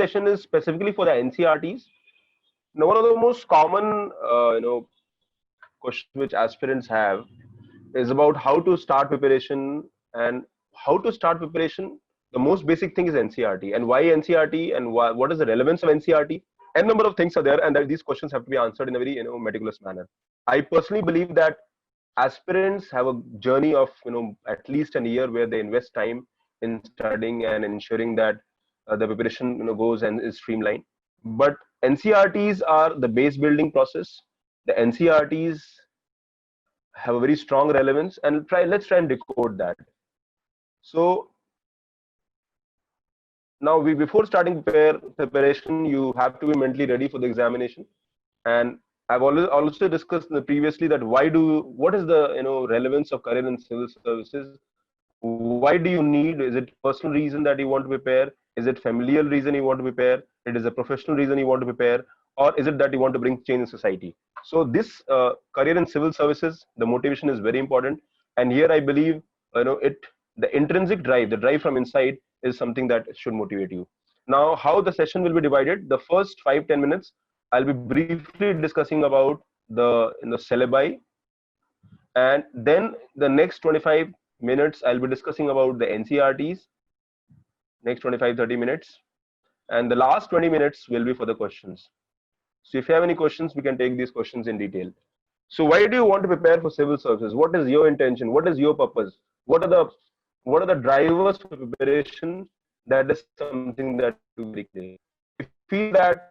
session is specifically for the NCRTs. Now, one of the most common, questions which aspirants have is about how to start preparation. And how to start preparation, the most basic thing is NCRT, and why NCRT, and what is the relevance of NCRT. N number of things are there, and that these questions have to be answered in a very meticulous manner. I personally believe that aspirants have a journey of at least a year where they invest time in studying and ensuring that the preparation goes and is streamlined. But NCRTs are the base building process. The NCRTs have a very strong relevance, and let's try and decode that. So now before starting preparation, you have to be mentally ready for the examination. And I've also discussed previously that what is the relevance of career in civil services? Why do you need? Is it personal reason that you want to prepare? Is it familial reason you want to prepare? It is a professional reason you want to prepare, or is it that you want to bring change in society? So this career in civil services, the motivation is very important. And here I believe the intrinsic drive, the drive from inside, is something that should motivate you. Now, how the session will be divided? The first 5-10 minutes, I'll be briefly discussing about the syllabi, and then the next 25 minutes I'll be discussing about the NCRTs. Next 25-30 minutes, and the last 20 minutes will be for the questions. So if you have any questions, we can take these questions in detail. So why do you want to prepare for civil services? What is your intention? What is your purpose? What are the drivers for preparation? That is something that you very clear. If you feel that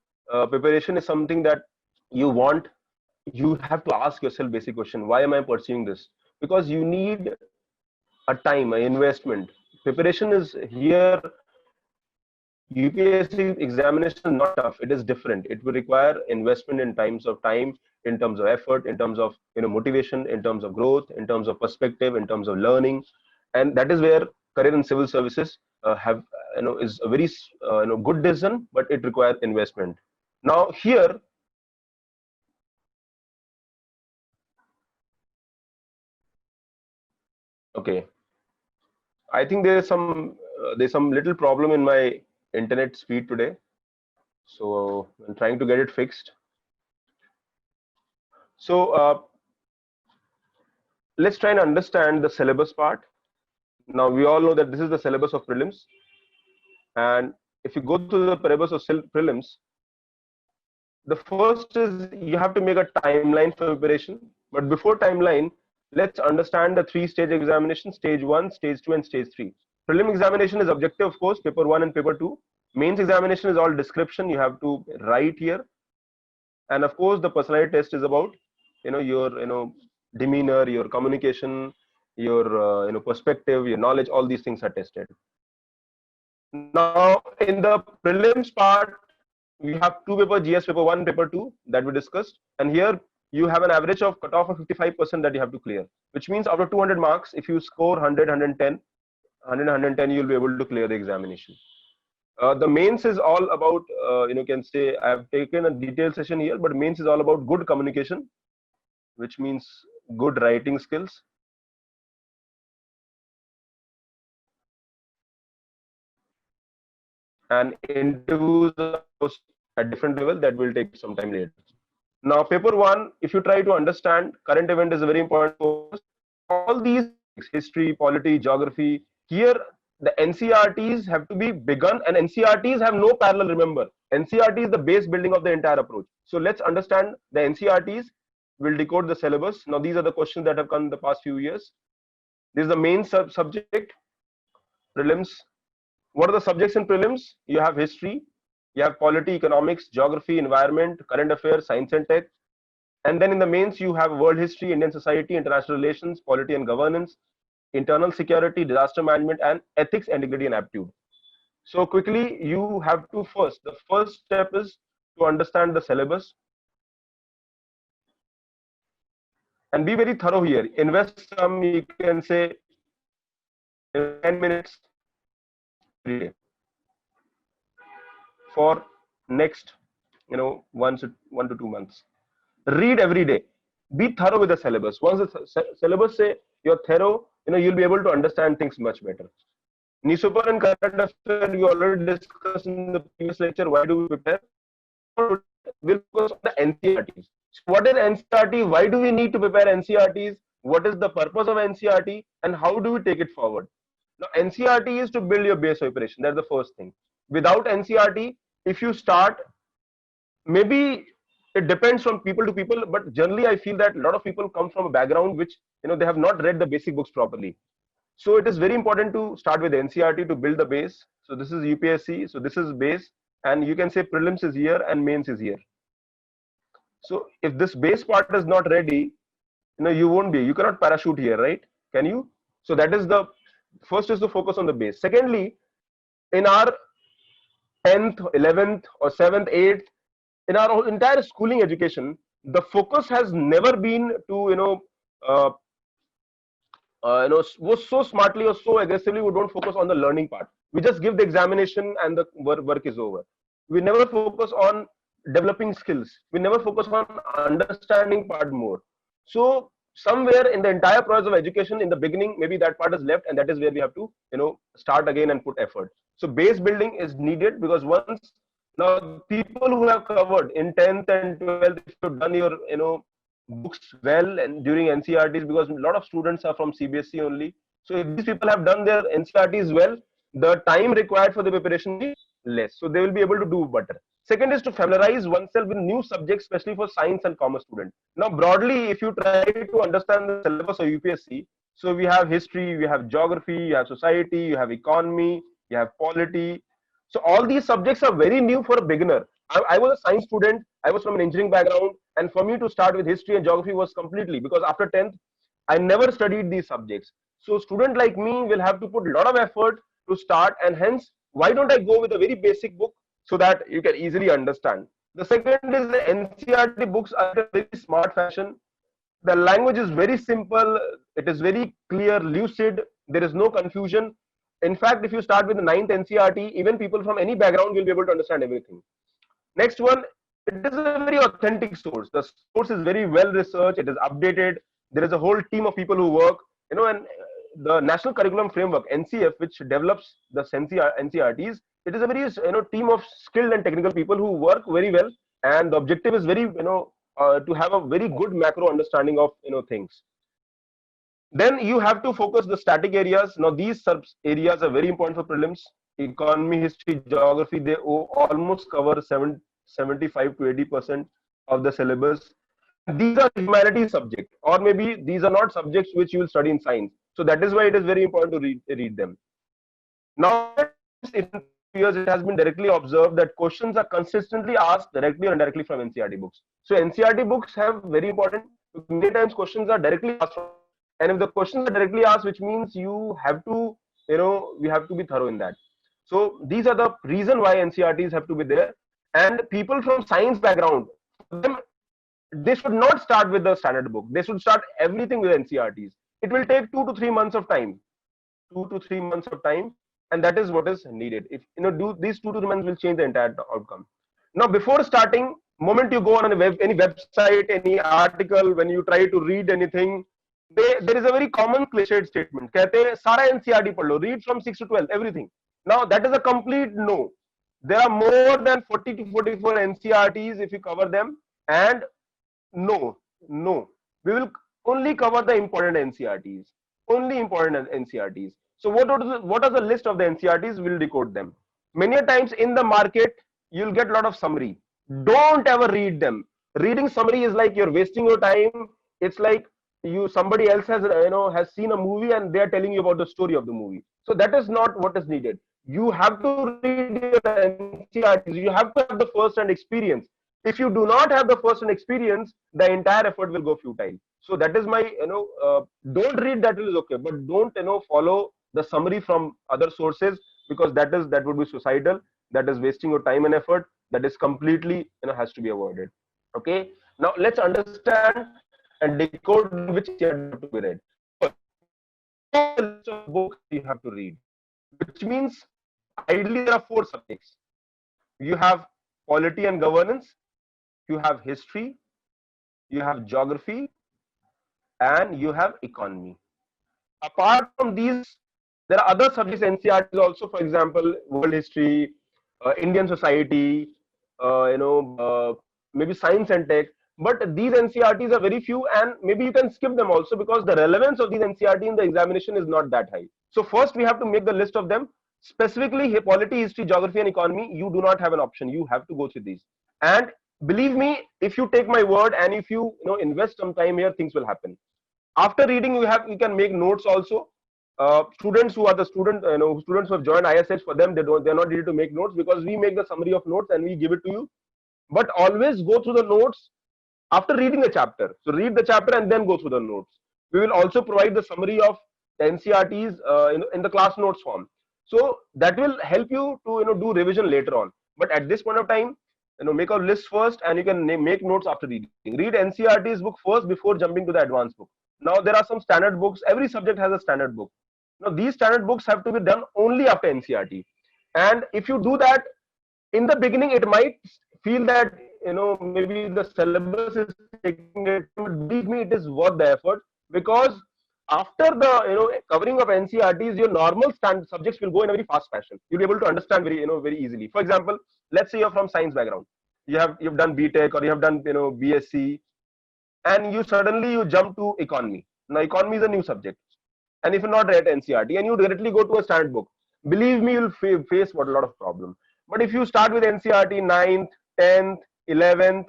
preparation is something that you want, you have to ask yourself basic question: why am I pursuing this? Because you need a time, an investment. Preparation is here. UPSC examination is not tough. It is different. It will require investment in terms of time, in terms of effort, in terms of motivation, in terms of growth, in terms of perspective, in terms of learning, and that is where career in civil services is a very good decision, but it requires investment. Now here, okay, I think there's some little problem in my internet speed today, so I'm trying to get it fixed. So let's try and understand the syllabus part. Now we all know that this is the syllabus of prelims, and if you go to the syllabus of prelims, the first is you have to make a timeline for preparation. But before timeline, let's understand the 3-stage examination: stage 1, stage 2, and stage 3. Prelim examination is objective, of course, paper 1 and paper 2. Mains examination is all description. You have to write here, and of course the personality test is about your demeanor, your communication, your perspective, your knowledge. All these things are tested. Now in the prelims part, we have 2 papers: GS paper 1, paper 2, that we discussed, and here you have an average of cutoff of 55% that you have to clear, which means out of 200 marks, if you score 100, 110, you'll be able to clear the examination. The mains is all about, can say I've taken a detailed session here, but mains is all about good communication, which means good writing skills. And interviews at different level, that will take some time later. Now paper 1, if you try to understand, current event is a very important course. All these history, polity, geography, here the NCRTs have to be begun, and NCRTs have no parallel. Remember, NCRT is the base building of the entire approach. So let's understand the NCRTs. We'll decode the syllabus. Now these are the questions that have come in the past few years. This is the main subject, prelims. What are the subjects in prelims? You have history, you have polity, economics, geography, environment, current affairs, science and tech. And then in the mains, you have world history, Indian society, international relations, polity and governance, internal security, disaster management, and ethics, integrity, and aptitude. So quickly, you have to the first step is to understand the syllabus and be very thorough here. Invest some, you can say, 10 minutes every day for next 1 to 2 months. Read every day. Be thorough with the syllabus. Once the syllabus say you're thorough, you'll be able to understand things much better. Newspaper and current affairs we already discussed in the previous lecture. Why do we prepare? We'll focus on the NCRTs. So what is NCRT? Why do we need to prepare NCRTs? What is the purpose of NCRT? And how do we take it forward? Now, NCRT is to build your base preparation. That's the first thing. Without NCRT, if you start, maybe it depends from people to people, but generally I feel that a lot of people come from a background which they have not read the basic books properly. So it is very important to start with NCRT to build the base. So this is UPSC. So this is base, and you can say prelims is here and mains is here. So if this base part is not ready, you won't be. You cannot parachute here, right? Can you? So that is the first is to focus on the base. Secondly, in our 10th, 11th, or 7th, 8th, in our entire schooling education, the focus has never been to was so smartly or so aggressively. We don't focus on the learning part. We just give the examination and the work is over. We never focus on developing skills. We never focus on understanding part more. So somewhere in the entire process of education, in the beginning, maybe that part is left, and that is where we have to start again and put effort. So base building is needed, because once now people who have covered in 10th and 12th, if you've done your books well and during NCRTs, because a lot of students are from CBSE only. So if these people have done their NCRTs well, the time required for the preparation is less. So they will be able to do better. Second is to familiarize oneself with new subjects, especially for science and commerce students. Now, broadly, if you try to understand the syllabus of UPSC, so we have history, we have geography, you have society, you have economy, you have polity. So all these subjects are very new for a beginner. I was a science student. I was from an engineering background, and for me to start with history and geography was completely, because after 10th, I never studied these subjects. So student like me will have to put a lot of effort to start, and hence, why don't I go with a very basic book so that you can easily understand? The second is the NCRT books are in a very smart fashion. The language is very simple. It is very clear, lucid. There is no confusion. In fact, if you start with the 9th NCRT, even people from any background will be able to understand everything. Next one, it is a very authentic source. The source is very well researched. It is updated. There is a whole team of people who work, and the National Curriculum Framework (NCF), which develops the NCRTs, it is a very team of skilled and technical people who work very well. And the objective is very to have a very good macro understanding of things. Then you have to focus the static areas. Now these sub areas are very important for prelims. Economy, history, geography, they almost cover 75 to 80% of the syllabus. These are humanities subjects, or maybe these are not subjects which you will study in science. So that is why it is very important to read them. Now, in years, it has been directly observed that questions are consistently asked directly or indirectly from NCRT books. So NCRT books have very important, many times questions are directly asked from, and if the questions are directly asked, which means you have to, we have to be thorough in that. So these are the reason why NCRTs have to be there. And people from science background, them, they should not start with the standard book. They should start everything with NCRTs. It will take 2 to 3 months of time. 2 to 3 months of time, and that is what is needed. If do these 2 to 3 months will change the entire outcome. Now, before starting, moment you go on a any website, any article, when you try to read anything, there is a very common cliched statement. कहते हैं सारा NCRT पढ़ लो, read from 6 to 12, everything. Now that is a complete no. There are more than 40 to 44 NCRTs if you cover them, and no, we will only cover the important NCRTs. Only important NCRTs. So what are the list of the NCRTs? We'll decode them. Many times in the market, you'll get a lot of summary. Don't ever read them. Reading summary is like you're wasting your time. It's like somebody else has seen a movie and they're telling you about the story of the movie. So that is not what is needed. You have to read your NCRTs. You have to have the first-hand experience. If you do not have the first-hand experience, the entire effort will go futile. So that is my don't read, that is okay, but don't follow the summary from other sources, because that would be suicidal. That is wasting your time and effort. That is completely has to be avoided. Okay. Now let's understand and decode which you have to be read. List of books you have to read, which means ideally there are 4 subjects. You have polity and governance, you have history, you have geography, and you have economy. Apart from these, There are other subjects NCERTs also, for example, world history, Indian society, maybe science and tech. But these NCERTs are very few, and maybe you can skip them also because the relevance of these NCERT in the examination is not that high. So first we have to make the list of them. Specifically, polity, history, geography, and economy, you do not have an option. You have to go through these. And believe me, if you take my word and if you invest some time here, things will happen. After reading, you can make notes also. Students who are the students who have joined ISH, for them they're not needed to make notes because we make the summary of notes and we give it to you. But always go through the notes after reading the chapter. So read the chapter and then go through the notes. We will also provide the summary of the NCERTs in the class notes form. So that will help you to do revision later on. But at this point of time, make a list first and you can make notes after reading. Read NCERT's book first before jumping to the advanced book. Now there are some standard books. Every subject has a standard book. Now these standard books have to be done only after NCERT. And if you do that in the beginning, it might feel that maybe the syllabus is taking it. But believe me, it is worth the effort, because after the covering of NCERTs, your normal standard subjects will go in a very fast fashion. You'll be able to understand very easily. For example, let's say you're from science background. You've done BTech or you have done BSc, and you jump to economy. Now economy is a new subject, and if you're not read NCERT and you directly go to a standard book, believe me, you'll face what a lot of problem. But if you start with NCERT 9th, 10th, 11th,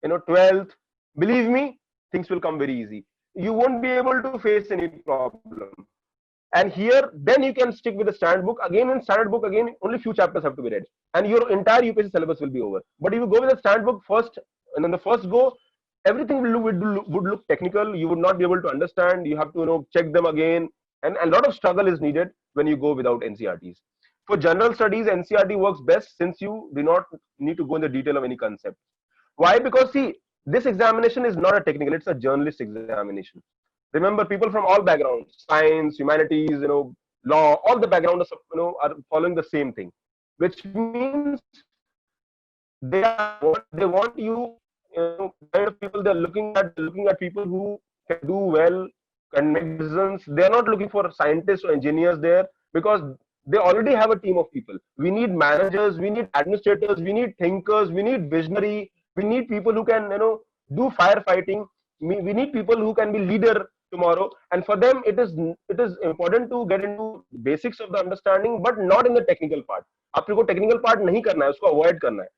12th, believe me, things will come very easy. You won't be able to face any problem. And here, then you can stick with the standard book. Again, in standard book, again, only few chapters have to be read, and your entire UPSC syllabus will be over. But if you go with the standard book first, and then the first go, everything would look technical. You would not be able to understand. You have to check them again, and a lot of struggle is needed when you go without NCERTs. For general studies, NCERT works best since you do not need to go in the detail of any concept. Why? Because see, this examination is not a technical; it's a journalist examination. Remember, people from all backgrounds, science, humanities, law, all the backgrounds, are following the same thing, which means they want you, kind of people. They're looking at people who can do well, can make decisions. They're not looking for scientists or engineers there, because they already have a team of people. We need managers, we need administrators, we need thinkers, we need visionary, we need people who can do firefighting. We need people who can be leader tomorrow. And for them, it is important to get into basics of the understanding, but not in the technical part. आपको technical part नहीं करना है, उसको avoid करना है.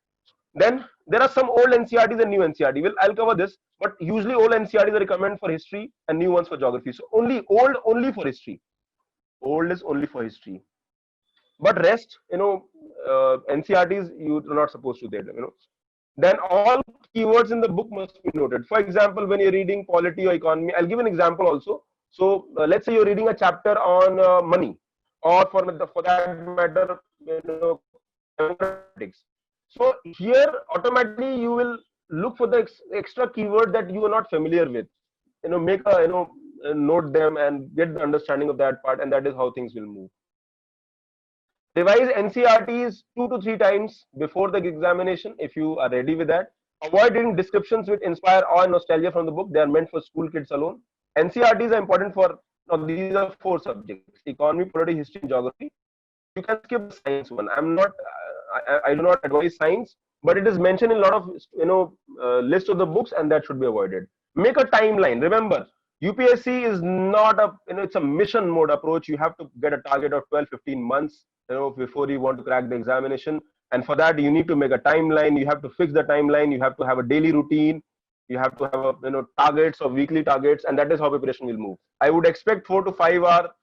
Then there are some old NCERTs and new NCERT. I'll cover this, but usually old NCERTs are recommended for history and new ones for geography. So only for history. Old is only for history. But rest, NCERTs you are not supposed to get. Then all keywords in the book must be noted. For example, when you're reading polity or economy, I'll give an example also. So let's say you're reading a chapter on money, or for that matter, politics. So here automatically you will look for the extra keyword that you are not familiar with. Make a note them and get the understanding of that part, and that is how things will move. Revise NCERTs 2 to 3 times before the examination if you are ready with that. Avoid reading descriptions which inspire awe and nostalgia from the book. They are meant for school kids alone. NCERTs are important for, now these are 4 subjects: economy, polity, history, and geography. You can skip the science one. I do not advise science, but it is mentioned in a lot of list of the books, and that should be avoided. Make a timeline. Remember, UPSC is not it's a mission mode approach. You have to get a target of 12-15 months before you want to crack the examination, and for that you need to make a timeline. You have to fix the timeline. You have to have a daily routine. You have to have targets or weekly targets, and that is how preparation will move. I would expect 4 to 5 hour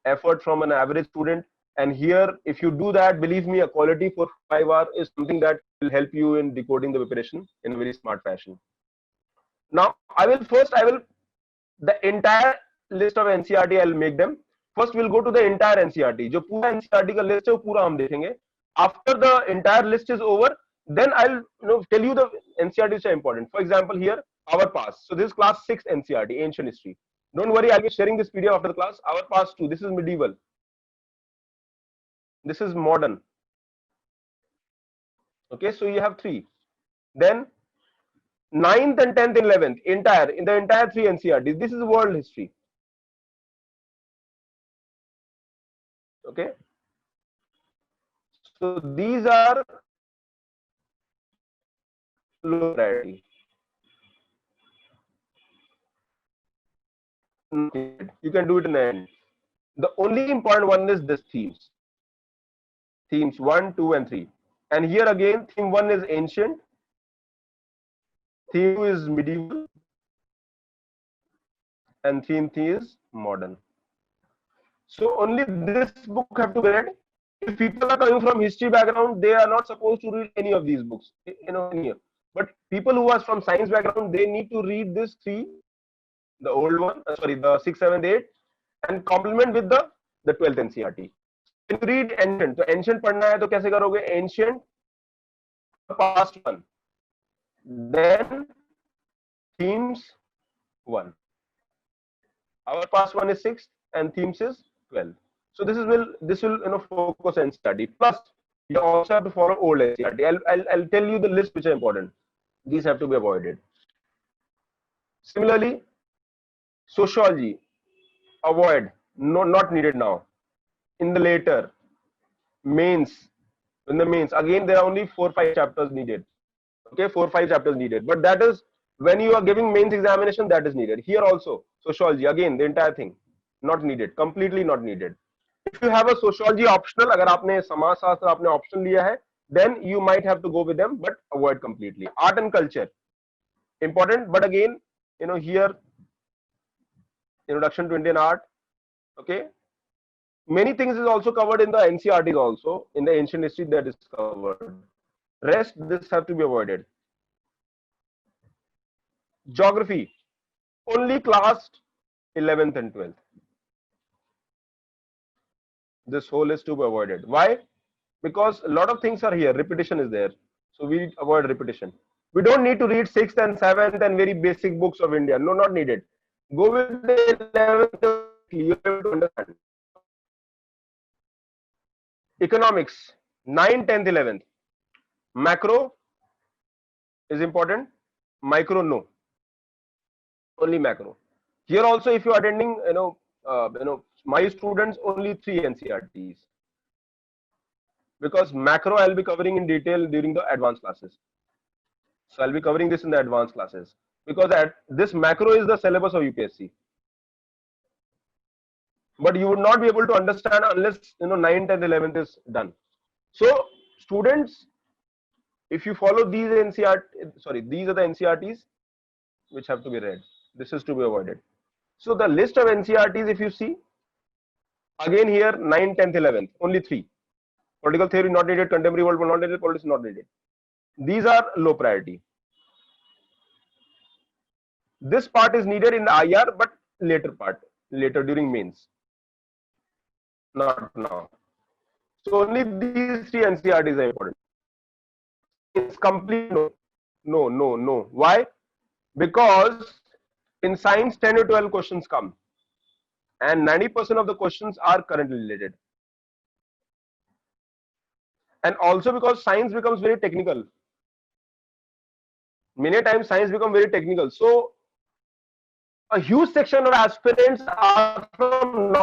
effort from an average student. And here, if you do that, believe me, a quality for 5 hours is something that will help you in decoding the preparation in a very smart fashion. Now, the entire list of NCERT, I'll make them. First, we'll go to the entire NCERT. जो पूरा NCERT का list है, वो पूरा हम देखेंगे. After the entire list is over, then I'll tell you the NCERTs which are important. For example, here, our past. So this is class 6 NCERT, ancient history. Don't worry, I'll be sharing this PDF after the class. Our past 2. This is medieval. This is modern. Okay, so you have 3. Then 9th and 10th and 11th, in the entire 3 NCERTs. This is world history. Okay, so these are low priority. You can do it in the end. The only important one is this themes 1, 2, and 3. And here again, theme 1 is ancient, theme 2 is medieval, and theme 3 is modern. So only this book have to be read. If people are coming from history background, they are not supposed to read any of these books, any. But people who are from science background, they need to read this 3, the old one, the 6, 7, 8, and complement with the 12th NCERT. When you read ancient, तो ancient पढ़ना है तो कैसे करोगे? Ancient past 1, then themes 1. Our past 1 is 6 and themes is 12. So this will focus NCERT. Plus you also have to follow old NCERT. I'll tell you the list which are important. These have to be avoided. Similarly, sociology, avoid, no, not needed now. In the later mains, in the mains, again there are only 4-5 chapters needed. Okay, 4-5 chapters needed, but that is when you are giving mains examination, that is needed. Here also sociology, again the entire thing not needed, completely not needed. If you have a sociology optional, अगर आपने समाज शास्त्र आपने option लिया है, then you might have to go with them, but avoid completely. Art and culture, important, but again, here introduction to Indian art. Okay, many things is also covered in the NCERT also, in the ancient history that is covered. Rest, this have to be avoided. Geography, only class 11th and 12th. This whole is to be avoided. Why? Because a lot of things are here, repetition is there, so we avoid repetition. We don't need to read 6th and 7th and very basic books of India. No, not needed. Go with the 11th, you have to understand. Economics, 9, 10th, 11th. Macro is important, micro no. Only macro. Here also, if you are attending, my students only 3 NCERTs, because macro I'll be covering in detail during the advanced classes. So I'll be covering this in the advanced classes, because this macro is the syllabus of UPSC. But you would not be able to understand unless 9th and 11th is done. So students, if you follow these these are the NCERTs which have to be read. This is to be avoided. So the list of NCERTs, if you see, again here 9, 10th, 11th, only 3. Political theory not needed, contemporary world not needed, politics not needed. These are low priority. This part is needed in the IR, but later during mains. Not now. So only these 3 NCERTs are important. It's complete no. Why? Because in science 10 to 12 questions come, and 90% of the questions are currently related. And also because science becomes very technical. Many times science becomes very technical. So a huge section of aspirants are from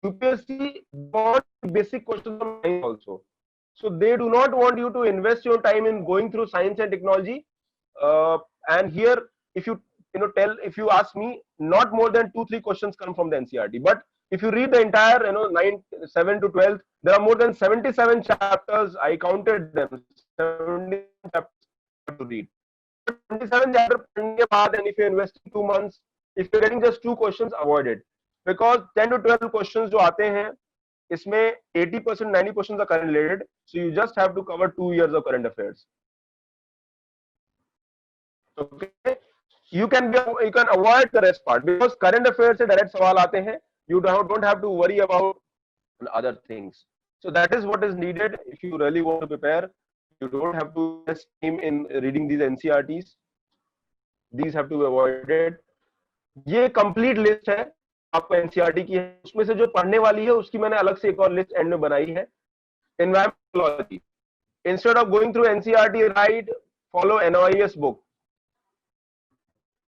UPSC want basic questions from science also. So they do not want you to invest your time in going through science and technology. And here, if you if you ask me, not more than 2-3 questions come from the NCERT. But if you read the entire 7 to 12, there are more than 77 chapters. I counted them. 70 chapters to read. 27 chapters, and if you invest in 2 months, if you're getting just 2 questions, avoid it. Because 10 to 12 questions जो आते हैं, इसमें 80%, 90% are current related. So you just have to cover 2 years of current affairs. Okay, you can avoid the rest part, because current affairs से direct सवाल आते हैं. You don't have to worry about other things. So that is what is needed if you really want to prepare. You don't have to invest time in reading these NCERTs. These have to be avoided. ये complete list है आपको NCERT की है. उसमें से जो पढ़ने वाली है उसकी मैंने अलग से एक और list end में बनाई है. Environmentology. Instead of going through NCERT, follow NOIS book.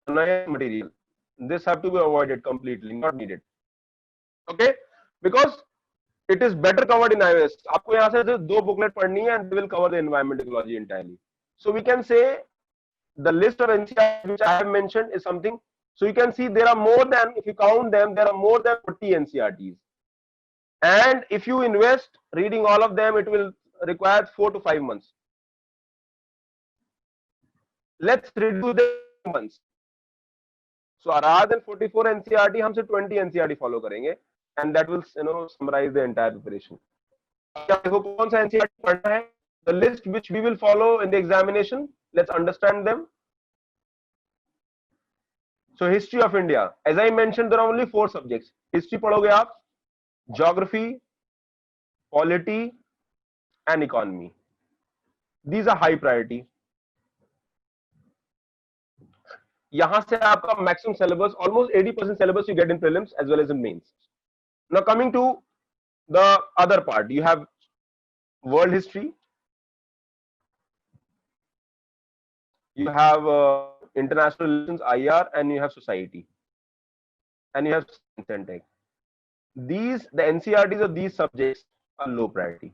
Material. This have to be avoided completely, not needed. Okay, because it is better covered in iOS. आपको यहाँ से दो बुकलेट पढ़नी है and they will cover the environment ecology entirely. So we can say the list of NCERTs which I have mentioned is something. So you can see there are more than, if you count them, there are more than 40 NCERTs. And if you invest reading all of them, it will require 4 to 5 months. Let's reduce them months. So rather than 44 NCERT, हम से 20 NCERT follow करेंगे, and that will summarize the entire preparation. देखो कौन सा NCERT पढ़ना है? The list which we will follow in the examination. Let's understand them. So history of India. As I mentioned, there are only 4 subjects. History पढ़ोगे आप, geography, polity, and economy. These are high priority. यहाँ से आपका maximum syllabus, almost 80% syllabus you get in prelims as well as in mains. Now coming to the other part, you have world history, you have international relations IR, and you have society, and you have science and tech. These, the NCERTs of these subjects are low priority.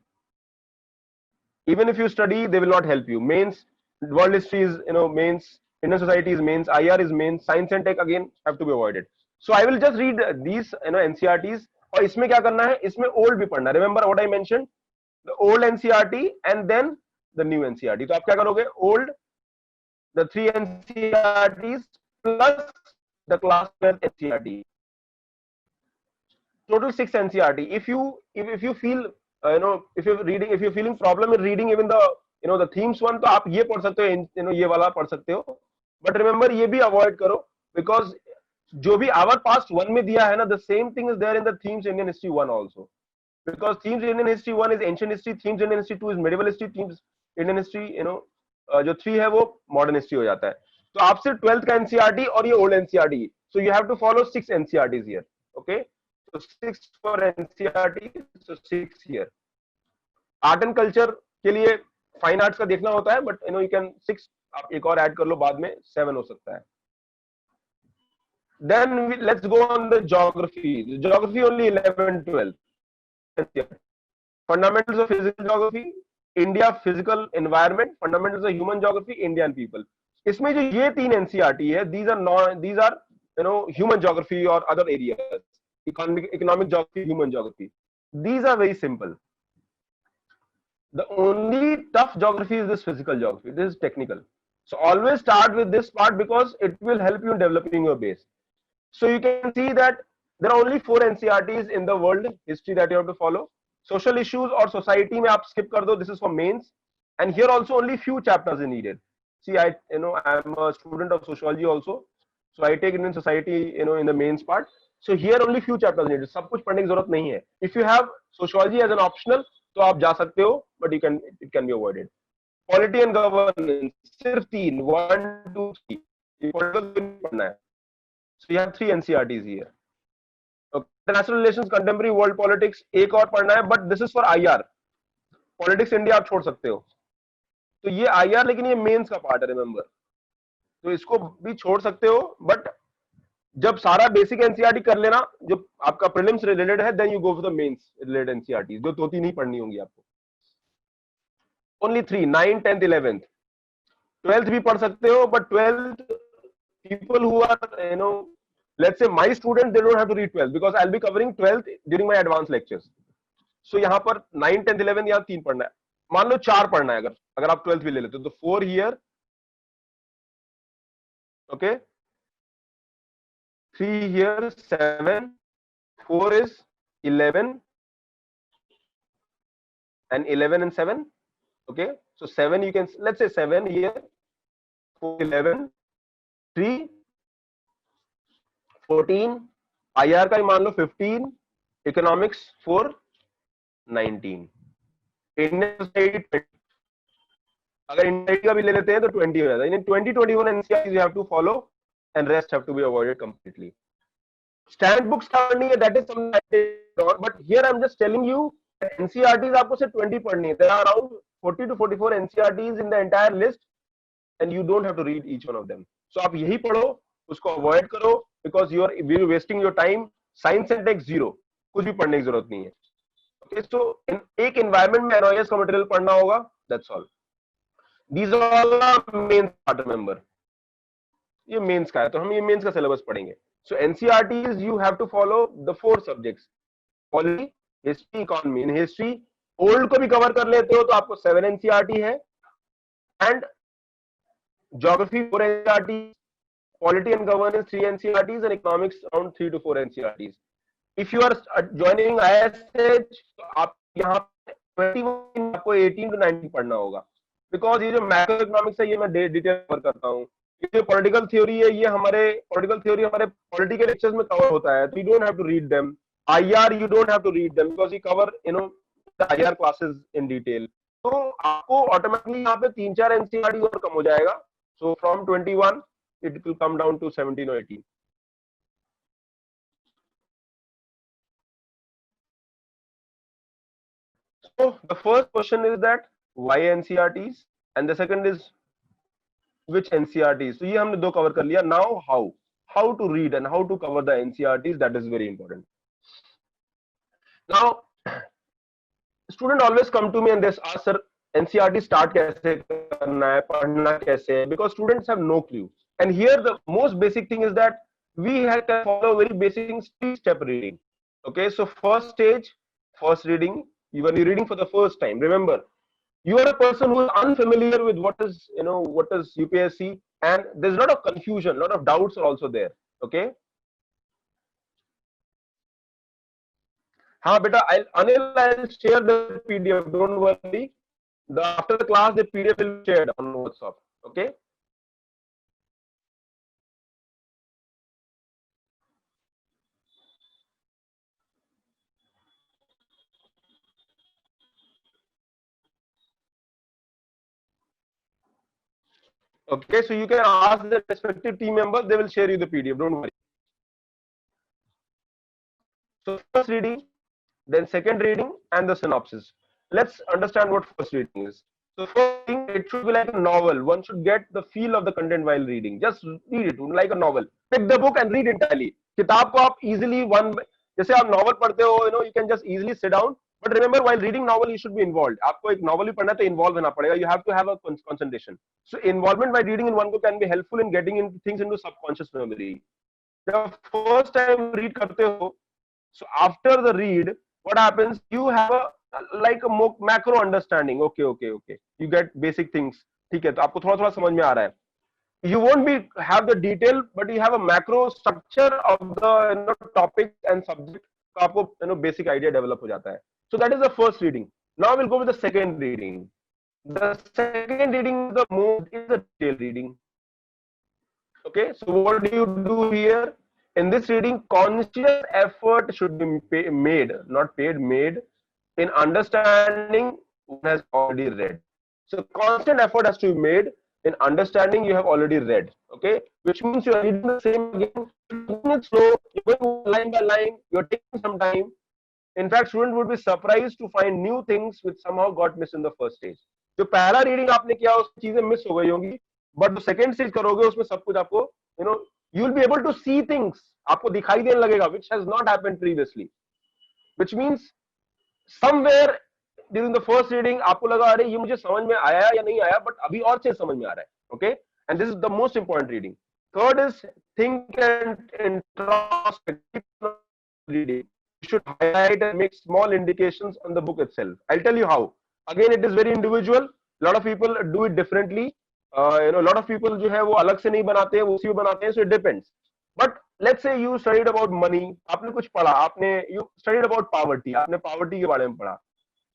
Even if you study, they will not help you. Mains, world history is mains, Indian society is mains, IR is mains, science and tech again have to be avoided. So I will just read these NCERTs. और इसमें क्या करना है? इसमें old भी पढ़ना. Remember what I mentioned? The old NCERT and then the new NCERT. तो आप क्या करोगे? Old, the 3 NCERTs plus the class 12 NCERT. Total 6 NCERT. If you feel if you're feeling problem in reading even the themes one, तो आप ये पढ़ सकते हो, ये वाला पढ़ सकते हो. But remember ये भी avoid करो, because जो भी our past 1 में दिया है ना, the same thing is there in the themes Indian history 1 also. Because themes Indian history 1 is ancient history, themes Indian history 2 is medieval history, themes Indian history जो 3 है वो modern history हो जाता है. तो आप सिर्फ 12th का NCERT और ये old NCERT. So you have to follow 6 NCERTs here. Okay. So 6 for NCERT, so 6 here. Art and culture के लिए fine arts का देखना होता है, but you can 6 आप एक और add कर लो बाद में, 7 हो सकता है. Then let's go on the geography. Geography only 11, 12. Fundamentals of physical geography, India physical environment, fundamentals of human geography, India and people. इसमें जो ये 3 NCERT है, these are human geography or other areas, economic geography, human geography. These are very simple. The only tough geography is this physical geography. This is technical. So always start with this part because it will help you in developing your base. So you can see that there are only 4 NCERTs in the world history that you have to follow. Social issues or society में आप skip कर दो. This is for mains. And here also only few chapters are needed. See, I'm a student of sociology also. So I take Indian society in the mains part. So here only few chapters are needed. सब कुछ पढ़ने की जरूरत नहीं है. If you have sociology as an optional, तो आप जा सकते हो, but it can be avoided. Polity and governance सिर्फ 3, 1, 2, 3. ये पढ़ना है. So you have 3 NCERTs here. Okay. International relations, contemporary world politics एक और पढ़ना है, but this is for IR. Politics India आप छोड़ सकते हो. तो ये IR लेकिन ये मेंस का पार्ट है, रिमेंबर. तो इसको भी छोड़ सकते हो, बट जब सारा बेसिक NCERT कर लेना जो आपका प्रीलिम्स रिलेटेड है, then you go for the mains related NCERTs जो 2-3 ही पढ़नी होंगी आपको. Only 3, 9, 10th, 11th. 12th भी पढ़ सकते हो, but 12th people who are let's say my students, they don't have to read 12th because I'll be covering 12th during my advanced lectures. So यहाँ पर 9, 10th, 11th यहाँ 3 पढ़ना है. मान लो 4 पढ़ना है अगर आप 12th भी ले लेते हो, तो 4 here, okay, 3 here, 7, 4 is 11, and 11 and 7. Okay, so 7 you can, let's say 7 here, 4, 11, 3, 14, IR का ही मान लो 15, economics 4, 19, Indian society, अगर इंडिया का भी ले लेते हैं तो 20 हो जाता है. 20-21 NCERTs you have to follow and rest have to be avoided completely. Standard books पढ़नी है, that is something, but here I'm just telling you NCERTs आपको सिर्फ 20 पढ़नी है. There are around 40 to 44 NCERTs in the entire list and you don't have to read each one of them. So आप यही पढ़ो, उसको avoid करो because you are wasting your time. Science and tech 0, कुछ भी पढ़ने की जरूरत नहीं है. Okay, so in एक environment में NOS का material पढ़ना होगा, that's all. These all are mains part, remember. ये मेंस का है, तो हम ये मेंस का सिलेबस पढ़ेंगे. So NCERTs you have to follow the 4 subjects: polity, history, economy. In history old को भी कवर कर लेते हो तो आपको 7 NCERT है, and geography 4 NCERT, polity and governance 3 NCERTs, and economics around 3 to 4 NCERTs. If you are joining ISH, तो आप यहाँ 21 आपको 18 to 19 पढ़ना होगा, बिकॉज ये जो मैक्रो इकोनॉमिक्स है ये मैं डिटेल कवर करता हूँ. ये जो पॉलिटिकल थ्योरी है ये हमारे पॉलिटिकल थ्योरी हमारे पॉलिटिकल लेक्चर्स में कवर होता है, तो you don't have to read them. IR you don't have to read them because you cover the IR classes in detail. तो आपको ऑटोमेटिकली यहाँ पे 3-4 NCERT और कम हो जाएगा. So from 21 it will come down to 17 or 18. So the first question is that why NCERTs, and the second is which NCERTs. So ये हमने दो कवर कर लिया. Now how to read and how to cover the NCERTs, that is very important. Now student always come to me and they ask, sir, NCERT start कैसे करना है, पढ़ना कैसे है, because students have no clue. And here the most basic thing is that we have to follow very basic 3-step reading. Okay, so first stage, first reading, when you're reading for the first time, remember, you are a person who is unfamiliar with what is UPSC, and there's a lot of confusion, a lot of doubts are also there. Okay. हाँ बेटा, I'll share the PDF, don't worry. After the class, the PDF will be shared on WhatsApp. Okay. Okay, so you can ask the respective team members, they will share you the PDF, don't worry. So first reading, then second reading, and the synopsis. Let's understand what first reading is. So first thing, it should be like a novel. One should get the feel of the content while reading. Just read it like a novel. Pick the book and read entirely. किताब को आप easily जैसे आप novel पढ़ते हो, you can just easily sit down. But remember, while reading novel, you should be involved. आपको एक novel भी पढ़ना है तो involve होना पड़ेगा. You have to have a concentration. So involvement by reading in one go can be helpful in getting things into subconscious memory. The first time read करते हो, so after the read, what happens? You have a macro understanding. Okay. You get basic things. ठीक है, तो आपको थोड़ा थोड़ा समझ में आ रहा है. You won't have the detail, but you have a macro structure of the topic and subject. तो आपको basic idea develop हो जाता है. So that is the first reading. Now we'll go with the second reading. The second reading is the detailed reading. Okay, so what do you do here? In this reading, conscious effort should be made, not paid, made, in understanding one has already read. So constant effort has to be made in understanding you have already read. Okay, which means you are reading the same again. It's slow, you're going line by line, you're taking some time. In fact, student would be surprised to find new things which somehow got missed in the first stage. जो पहला reading आपने किया उसमें चीजें miss हो गई होंगी, but जो सेकंड स्टेज करोगे उसमें सब कुछ आपको you will be able to see things, आपको दिखाई देने लगेगा, which has not happened previously, which means somewhere during the first reading आपको लगा अरे ये मुझे समझ में आया या नहीं आया, बट अभी और चीज समझ में आ रहा है. Okay, and this is the most important reading. Third is think and introspective reading. You should highlight and make small indications on the book itself. I'll tell you how. Again, it is very individual. A lot of people do it differently. A lot of people जो है वो अलग से नहीं बनाते हैं, वो उसी में बनाते हैं. So it depends. But let's say you studied about money. आपने कुछ पढ़ा, you studied about poverty. आपने poverty के बारे में पढ़ा.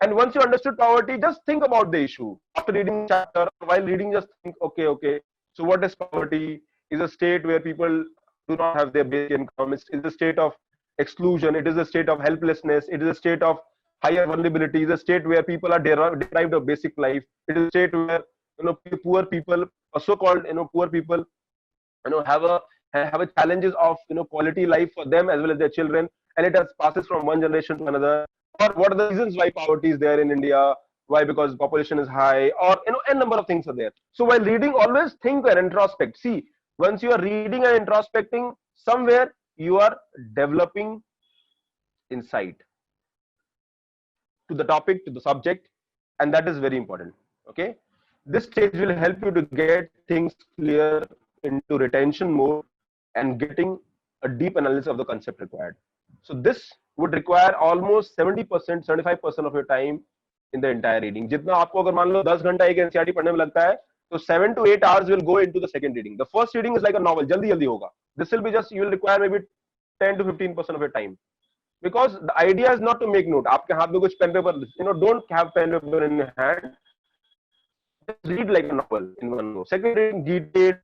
And once you understood poverty, just think about the issue. After reading chapter, while reading, just think, okay. So what is poverty? Is a state where people do not have their basic income. It is a state of exclusion. It is a state of helplessness. It is a state of higher vulnerability. It is a state where people are deprived of basic life. It is a state where poor people, or so-called poor people, have a challenges of quality life for them as well as their children, and it has passes from one generation to another. Or what are the reasons why poverty is there in India? Why? Because population is high, or a number of things are there. So while reading, always think and introspect. See, once you are reading and introspecting, somewhere you are developing insight. to the topic, to the subject, and that is very important. Okay, this stage will help you to get things clear into retention mode and getting a deep analysis of the concept required. So this would require almost 70%, 75% of your time in the entire reading. जितना आपको अगर मान लो 10 घंटा एक NCERT पढ़ने में लगता है, तो 7 to 8 hours will go into the second reading. The first reading is like a novel, जल्दी जल्दी होगा. This will be just, you will require maybe 10 to 15% of your time. Because the idea is not to make note. आपके हाथ में कुछ pen paper, don't have pen paper in your hand. Just read like a novel in one go. Second reading, detailed,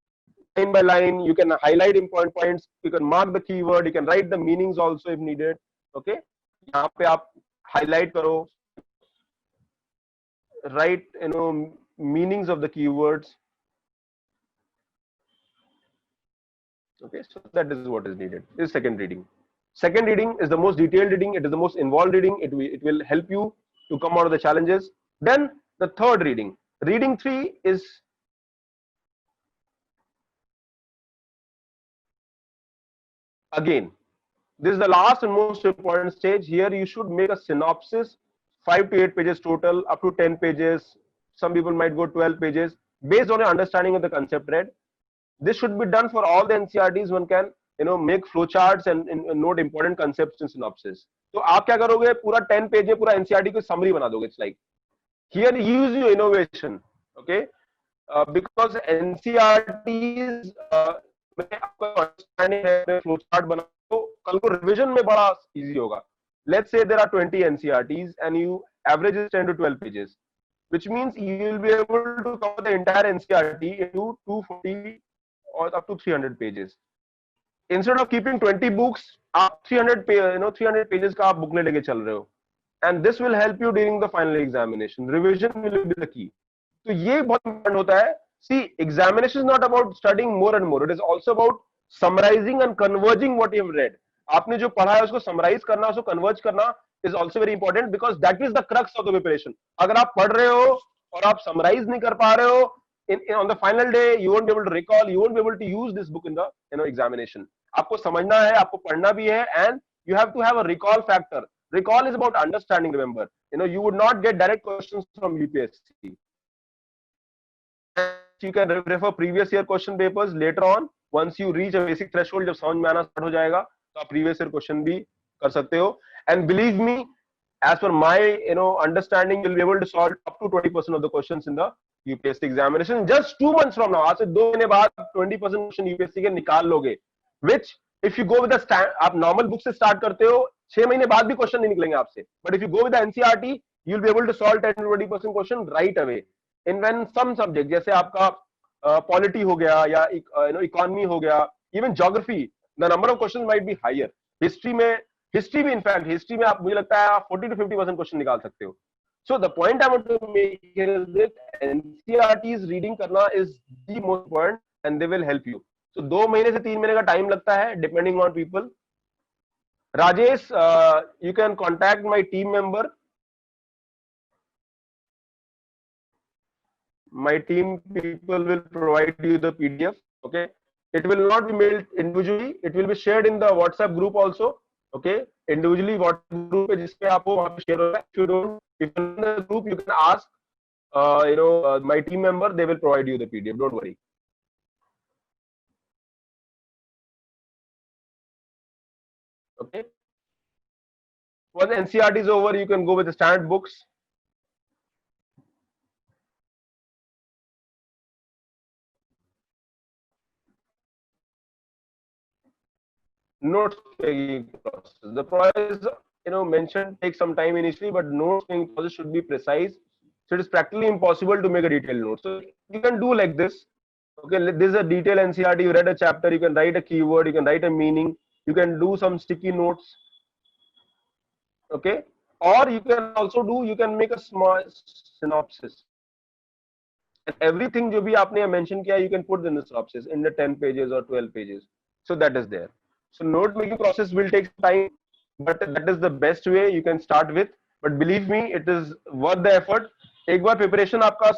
line by line. You can highlight important points. You can mark the keyword. You can write the meanings also if needed. Okay. यहाँ पे आप highlight करो. Write meanings of the keywords. Okay, so that is what is needed. This is second reading. Second reading is the most detailed reading. It is the most involved reading. It will help you to come out of the challenges. Then the third reading. Reading 3 is again, this is the last and most important stage. Here you should make a synopsis, 5 to 8 pages total, up to 10 pages. Some people might go 12 pages based on your understanding of the concept read. This should be done for all the NCERTs. One can make flowcharts and note important concepts in synopsis. तो आप क्या करोगे, पूरा 10 page में पूरा NCERT को summary बना दोगे. It's like here use your innovation, okay? Because NCERTs में आपका understanding है, flowchart बना तो कल को revision में बड़ा easy होगा. Let's say there are 20 NCERTs and you average is 10 to 12 pages, which means you will be able to cover the entire NCERT into 240 or up to 300 pages. Instead of keeping 20 books, आप 300 pages का आप booklet लेके चल रहे हो, and this will help you during the final examination. Revision will be the key. तो ये बहुत important होता है. See, examination is not about studying more and more. It is also about summarizing and converging what you have read. आपने जो पढ़ा है उसको summarize करना, उसको converge करना is also very important because that is the crux of the preparation. अगर आप पढ़ रहे हो और आप summarize नहीं कर पा रहे हो, on the final day you won't be able to recall, you won't be able to use this book in the examination. आपको समझना है, आपको पढ़ना भी है, and you have to have a recall factor. Recall is about understanding. Remember, you would not get direct questions from UPSC. You can refer previous year question papers later on. Once you reach a basic threshold, जब समझ में आना start हो जाएगा, तो आप previous year question भी कर सकते हो. And believe me, as per my understanding, you'll be able to solve up to 20% of the questions in the UPSC examination just 2 months from now. आज से 2 महीने बाद 20% क्वेश्चन यूपीएससी के निकाल लोगे, which if you go with the आप normal book से start करते हो, 6 महीने बाद भी क्वेश्चन नहीं निकलेंगे आपसे. But if you go with the NCERT, you'll be able to solve 10 to 20% question right away. In when some subject जैसे आपका polity हो गया या economy हो गया, even geography, the number of questions might be higher. History में in fact history में आप मुझे लगता है 40 to 50% क्वेश्चन निकाल सकते हो. So the point I want to make here is that NCERT's reading करना is the most important and they will help you. So 2 महीने से 3 महीने का time लगता है depending on people. Rajesh, you can contact my team member. My team people will provide you the PDF. Okay, it will not be mailed individually. It will be shared in the WhatsApp group also. Okay, individually WhatsApp group है जिसपे आपको वहाँ पे share होगा. If you don't, if in the group you can ask, my team member, they will provide you the PDF. Don't worry. Okay. Once NCERT is over, you can go with the standard books. Notes taking process. The process, mentioned takes some time initially, but notes taking process should be precise. So it is practically impossible to make a detailed note. So you can do like this. Okay, this is a detailed NCERT. You read a chapter, you can write a keyword, you can write a meaning, you can do some sticky notes. Okay, or you can also you can make a small synopsis. And everything जो भी आपने mention किया, you can put in the synopsis in the 10 pages or 12 pages. So that is there. So note making process will take time, but that is the best way you can start with. But believe me, it is worth the effort. एक बार preparation आपका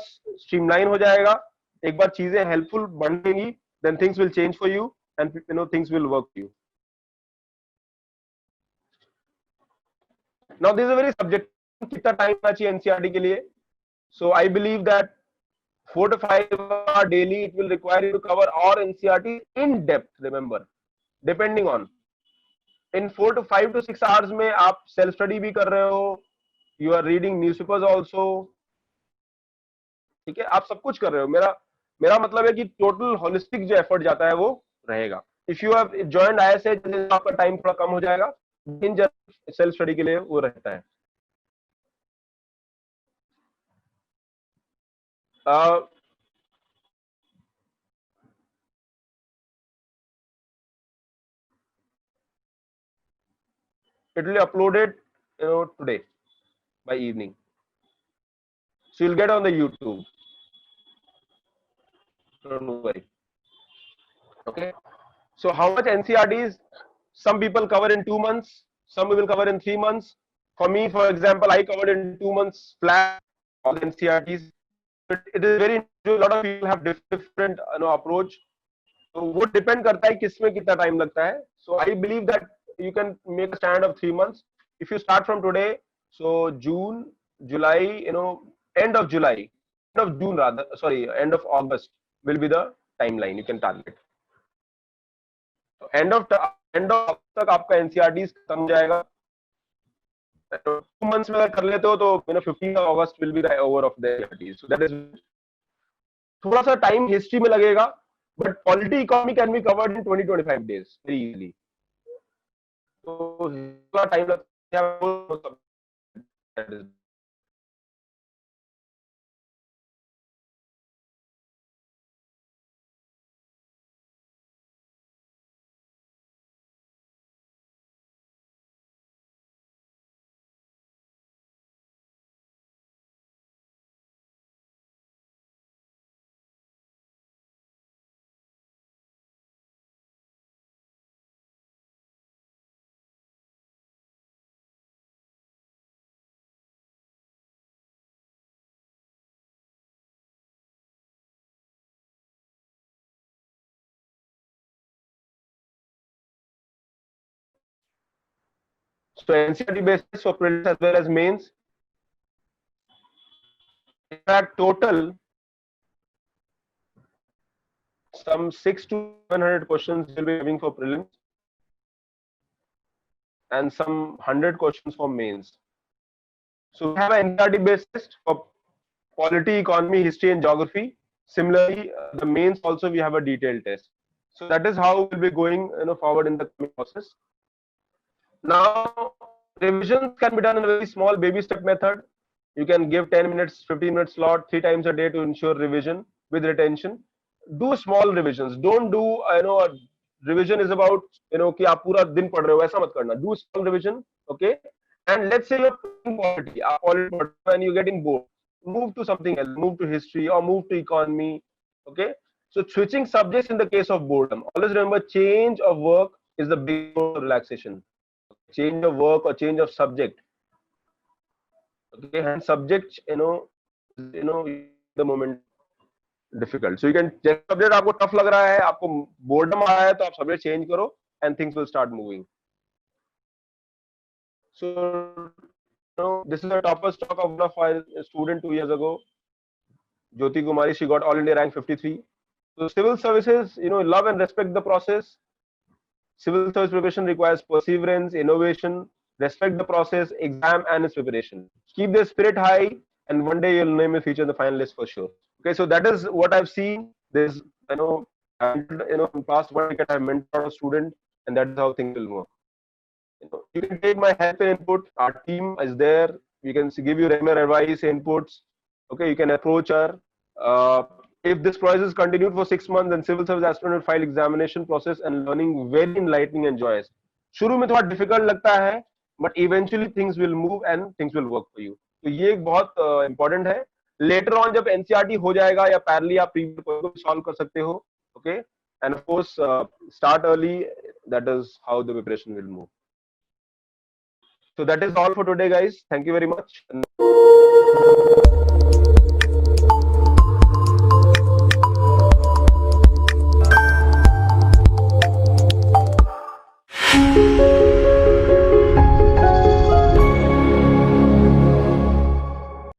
streamline हो जाएगा, एक बार चीजें helpful बनेंगी, then things will change for you and things will work for you. Now this is a very subjective कितना time होना चाहिए एनसीईआरटी के लिए? सो I believe that 4 to 5 hours daily it will require you to cover all NCERT in depth. Remember, depending on in 4 to 5 to 6 hours में आप self study भी कर रहे हो, you are reading newspapers also, ठीक है, आप सब कुछ कर रहे हो. मेरा मतलब है कि टोटल होलिस्टिक जो एफर्ट जाता है वो रहेगा. If you have joined ISA, आपका टाइम थोड़ा कम हो जाएगा, इन सेल्फ स्टडी के लिए वो रहता है. It will be uploaded, today by evening, so you'll get on the YouTube. Don't worry. Okay. So how much NCERTs? Some people cover in 2 months. Some will cover in 3 months. For me, for example, I covered in 2 months flat all the NCERTs. It is very a lot of people have different approach. So वो depend करता है किसमें कितना time लगता है. So I believe that you can make a stand of 3 months. If you start from today, so June, July, end of July, end of June rather, sorry, end of August will be the timeline you can target. So end of तक आपका NCERTs खत्म हो जाएगा. 2 months में अगर कर लेते हो तो 15th of August will be the over of the NCERTs. So that is थोड़ा सा टाइम हिस्ट्री में लगेगा, but polity economy can be covered in 20-25 days very easily. तो थोड़ा टाइम लगता है. So NCERT basis for prelims as well as mains. In fact, total some 600 to 700 questions will be giving for prelims, and some 100 questions for mains. So we have an NCERT basis for polity, economy, history, and geography. Similarly, the mains also we have a detailed test. So that is how we'll be going forward in the process. Now, revisions can be done in a very small baby step method. You can give 10 minutes, 15 minutes slot 3 times a day to ensure revision with retention. Do small revisions. Don't do a revision is about कि आप पूरा दिन पढ़ रहे हो, ऐसा मत करना. Do small revision, okay? And let's say you're playing polity, and you're getting bored. Move to something else. Move to history or move to economy. Okay. So switching subjects in the case of boredom. Always remember, change of work is the big relaxation. Change of work or change of subject. Okay, and subject, the moment difficult. So you can check subject आपको tough लग रहा है, आपको boredom आ रहा है, तो आप subject change करो and things will start moving. So this is a topper stock of one of our student 2 years ago, Jyoti Kumari. She got all India rank 53. So civil services, love and respect the process. Civil service preparation requires perseverance, innovation, respect the process, exam and its preparation. Keep the spirit high, and one day you'll name a feature in the finalist for sure. Okay, so that is what I've seen. There's, in past 1 week I've mentored a student, and that is how things will work. You can take my help and input. Our team is there. We can give you regular advice, inputs. Okay, you can approach her. If this process is continued for 6 months, then civil service aspirant will file examination process and learning very enlightening and joyous. शुरू में थोड़ा difficult लगता है, but eventually things will move and things will work for you. तो ये एक बहुत important है. Later on जब NCERT हो जाएगा या parallelly आप previous को solve कर सकते हो. Okay, and of course start early. That is how the preparation will move. So that is all for today, guys. Thank you very much.